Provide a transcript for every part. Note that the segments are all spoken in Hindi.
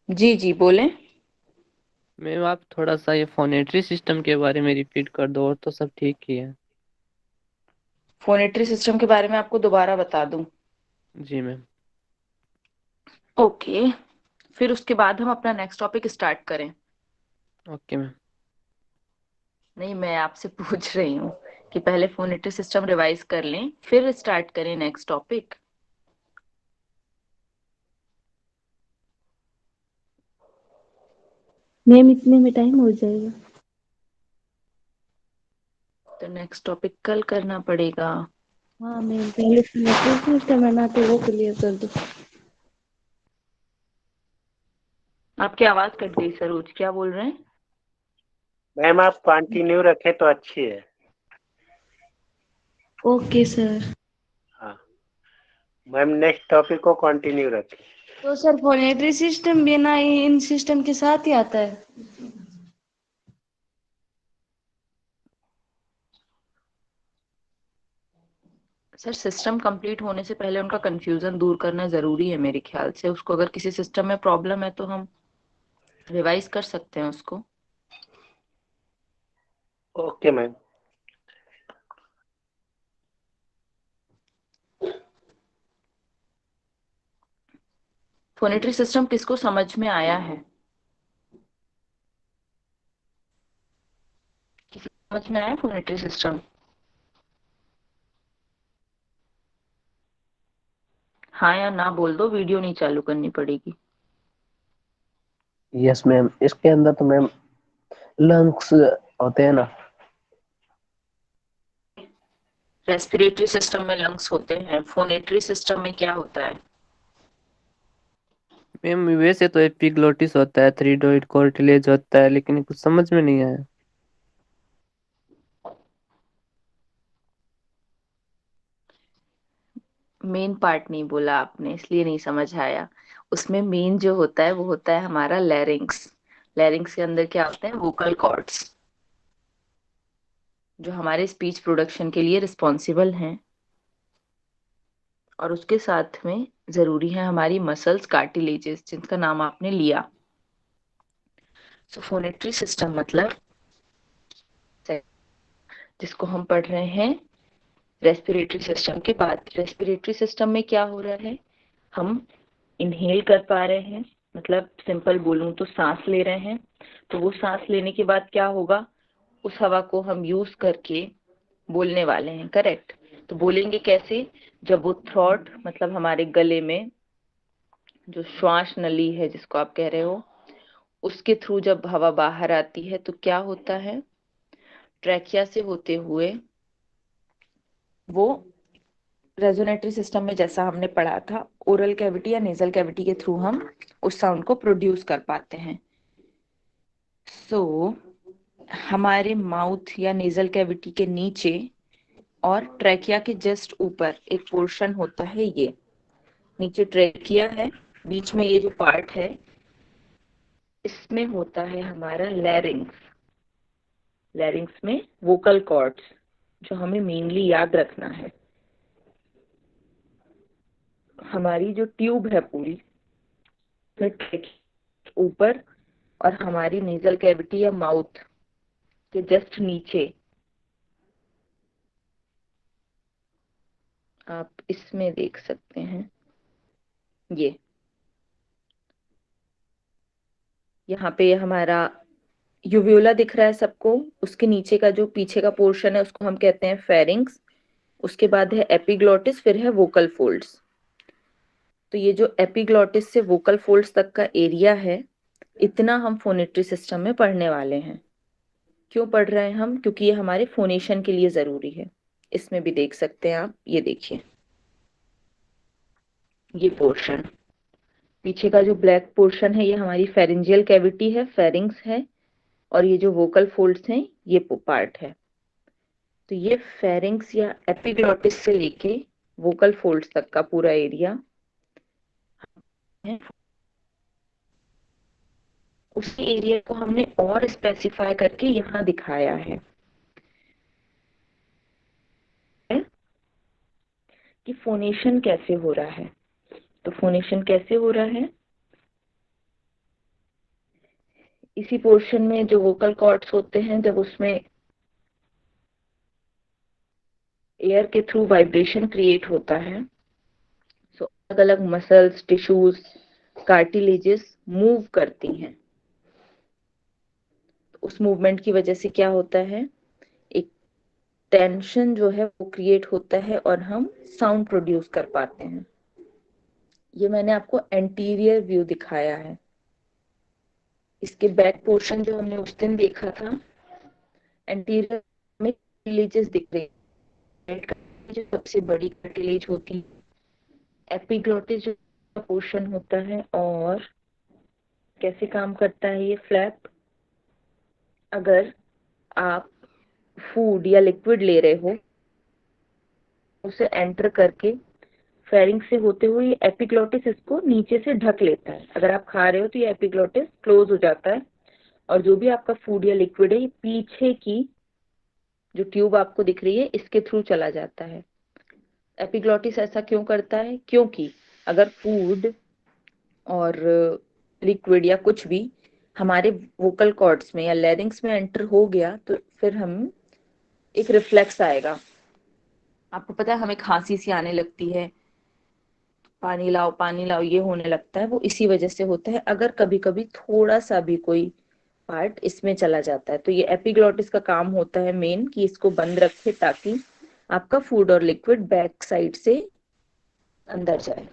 जी जी बोलें। मैम आप थोड़ा सा ये फोनेट्री सिस्टम के बारे में रिपीट कर दो, और तो सब ठीक ही है। फोनेट्री सिस्टम के बारे में आपको दोबारा बता दूं? जी मैम। ओके, फिर उसके बाद हम अपना नेक्स्ट टॉपिक स्टार्ट करें। Okay ma'am. नहीं, मैं आपसे पूछ रही हूँ कि पहले फोनेट्री सिस्टम रिवाइज कर लें फिर स्टार्ट करें नेक्स्ट टॉपिक। मैम इतने में टाइम हो जाएगा। तो नेक्स्ट टॉपिक कल करना पड़ेगा। हाँ मैम, पहले सिस्टम है ना, तो वो क्लियर कर दो। आपकी आवाज कट गई सरोज, क्या बोल रहे हैं? मैम आप कंटिन्यू रखें तो अच्छी है। Okay sir. हाँ मैम, नेक्स्ट टॉपिक को कंटिन्यू रखें। तो सर फोनेट्री सिस्टम भी ना इन सिस्टम के साथ ही आता है? सर, सिस्टम कंप्लीट होने से पहले उनका कंफ्यूजन दूर करना जरूरी है मेरे ख्याल से। उसको अगर किसी सिस्टम में प्रॉब्लम है तो हम रिवाइज कर सकते हैं उसको। Okay ma'am. फोनेट्री सिस्टम किसको समझ में आया है? किसी को समझ में आया फोनेट्री सिस्टम? हाँ या ना बोल दो, वीडियो नहीं चालू करनी पड़ेगी। यस मैम, इसके अंदर तो मैम लंग्स होते हैं ना। रेस्पिरेटरी सिस्टम में लंग्स होते हैं, फोनेट्री सिस्टम में क्या होता है? मैम वैसे तो एपिग्लोटिस होता है, थ्रीडोइड कार्टिलेज होता है, लेकिन कुछ समझ में नहीं आया। मेन पार्ट नहीं बोला आपने, इसलिए नहीं समझ आया। उसमें मेन जो होता है वो होता है हमारा लैरिंक्स। लैरिंक्स के अंदर क्या होते हैं? वोकल कॉर्ड्स, जो हमारे स्पीच प्रोडक्शन के लिए रिस्पॉन्सिबल हैं। और उसके साथ में जरूरी है हमारी मसल्स, कार्टिलेजेस, जिनका नाम आपने लिया। सो फोनेट्री सिस्टम मतलब जिसको हम पढ़ रहे हैं रेस्पिरेटरी सिस्टम के बाद। रेस्पिरेटरी सिस्टम में क्या हो रहा है? हम इनहेल कर पा रहे हैं, मतलब सिंपल बोलूं तो सांस ले रहे हैं। तो वो सांस लेने के बाद क्या होगा? उस हवा को हम यूज करके बोलने वाले हैं, करेक्ट? तो बोलेंगे कैसे? जब वो थ्रॉट मतलब हमारे गले में जो श्वास नली है जिसको आप कह रहे हो, उसके थ्रू जब हवा बाहर आती है तो क्या होता है? ट्रैकिया से होते हुए वो रेजोनेटरी सिस्टम में, जैसा हमने पढ़ा था, ओरल कैविटी या नेजल कैविटी के थ्रू हम उस साउंड को प्रोड्यूस कर पाते हैं। सो हमारे माउथ या नेजल कैविटी के नीचे और ट्रैकिया के जस्ट ऊपर एक पोर्शन होता है, ये नीचे ट्रैकिया है, बीच में ये जो पार्ट है, इसमें होता है हमारा लैरिंग्स। लैरिंग्स में वोकल कॉर्ड्स, जो हमें मेनली याद रखना है। हमारी जो ट्यूब है पूरी, ऊपर, और हमारी नेजल कैविटी या माउथ के जस्ट नीचे, आप इसमें देख सकते हैं, ये यहाँ पे हमारा यूव्यूला दिख रहा है सबको। उसके नीचे का जो पीछे का पोर्शन है उसको हम कहते हैं फेरिंग्स। उसके बाद है एपिग्लोटिस, फिर है वोकल फोल्ड्स। तो ये जो एपिग्लोटिस से वोकल फोल्ड्स तक का एरिया है, इतना हम फोनेट्री सिस्टम में पढ़ने वाले हैं। क्यों पढ़ रहे हैं हम? क्योंकि ये हमारे फोनेशन के लिए जरूरी है। इसमें भी देख सकते हैं आप, ये देखिए, ये पोर्शन पीछे का जो ब्लैक पोर्शन है ये हमारी फेरिंजियल कैविटी है, फेरिंग्स है। और ये जो वोकल फोल्ड्स हैं ये पार्ट है। तो ये फेरिंग्स या एपिग्लोटिस से लेके वोकल फोल्ड्स तक का पूरा एरिया है। उसी एरिया को हमने और स्पेसिफाई करके यहाँ दिखाया है कि फोनेशन कैसे हो रहा है। तो फोनेशन कैसे हो रहा है? इसी पोर्शन में जो वोकल कॉर्ड्स होते हैं, जब उसमें एयर के थ्रू वाइब्रेशन क्रिएट होता है, सो अलग अलग मसल्स, टिश्यूज, कार्टिलेजेस मूव करती हैं। उस मूवमेंट की वजह से क्या होता है, एक टेंशन जो है वो क्रिएट होता है और हम साउंड प्रोड्यूस कर पाते हैं। ये मैंने आपको एंटीरियर व्यू दिखाया है। इसके बैक पोर्शन जो हमने उस दिन देखा था, एंटीरियर में कार्टिलेजेस दिख रही है, जो सबसे बड़ी कार्टिलेज होती है, एपिग्लोटिस जो पोर्शन होता है। और कैसे काम करता है ये फ्लैप, अगर आप फूड या लिक्विड ले रहे हो, उसे एंटर करके फेरिंग से होते हुए ये एपिग्लोटिस इसको नीचे से ढक लेता है। अगर आप खा रहे हो तो ये एपिग्लोटिस क्लोज हो जाता है, और जो भी आपका फूड या लिक्विड है ये पीछे की जो ट्यूब आपको दिख रही है इसके थ्रू चला जाता है। एपिग्लोटिस ऐसा क्यों करता है, क्योंकि अगर फूड और लिक्विड या कुछ भी हमारे वोकल कॉर्ड्स में या लैरिंग्स में एंटर हो गया तो फिर हम एक रिफ्लेक्स आएगा। आपको पता है हमें खांसी सी आने लगती है, पानी लाओ ये होने लगता है, वो इसी वजह से होता है। अगर कभी कभी थोड़ा सा भी कोई पार्ट इसमें चला जाता है तो ये एपिग्लोटिस का काम होता है मेन कि इसको बंद रखे ताकि आपका फूड और लिक्विड बैक साइड से अंदर जाए।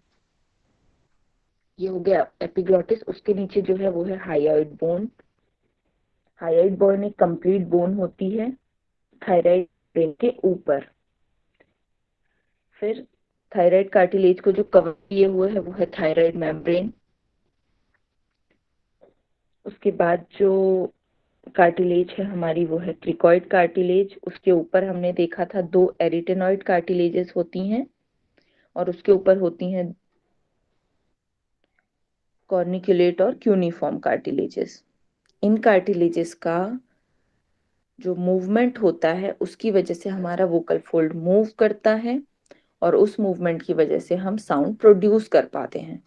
ये हो गया एपिग्लोटिस। उसके नीचे जो है वो है हाइयोइड बोन। हाइयोइड बोन एक कंप्लीट बोन होती है थायराइड ब्रेन के ऊपर। फिर थायराइड कार्टिलेज को जो कवर किए हुए है वो है थायराइड मेम्ब्रेन। उसके बाद जो कार्टिलेज है हमारी वो है क्रिकॉइड कार्टिलेज। उसके ऊपर हमने देखा था 2 एरिटेनॉइड कार्टिलेजेस होती हैं और उसके ऊपर होती हैं कॉर्निकुलेट और क्यूनिफॉर्म कार्टिलेजेस। इन कार्टिलेजेस का जो मूवमेंट होता है उसकी वजह से हमारा वोकल फोल्ड मूव करता है और उस मूवमेंट की वजह से हम साउंड प्रोड्यूस कर पाते हैं।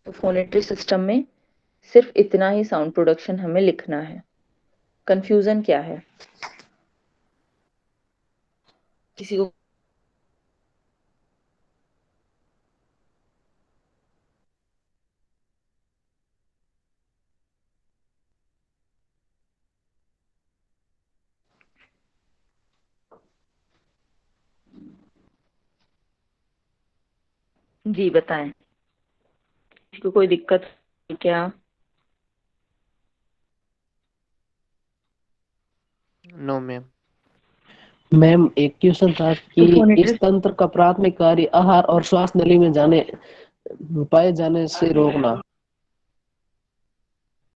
तो फोनेट्री सिस्टम में सिर्फ इतना ही साउंड प्रोडक्शन हमें लिखना है। कंफ्यूजन क्या है किसी को? जी बताएं, किसी को कोई दिक्कत है क्या? No ma'am. मैम एक क्वेश्चन था तो कि फोनेट्री इस तंत्र का प्राथमिक कार्य आहार और श्वास नली में पाए जाने से रोकना।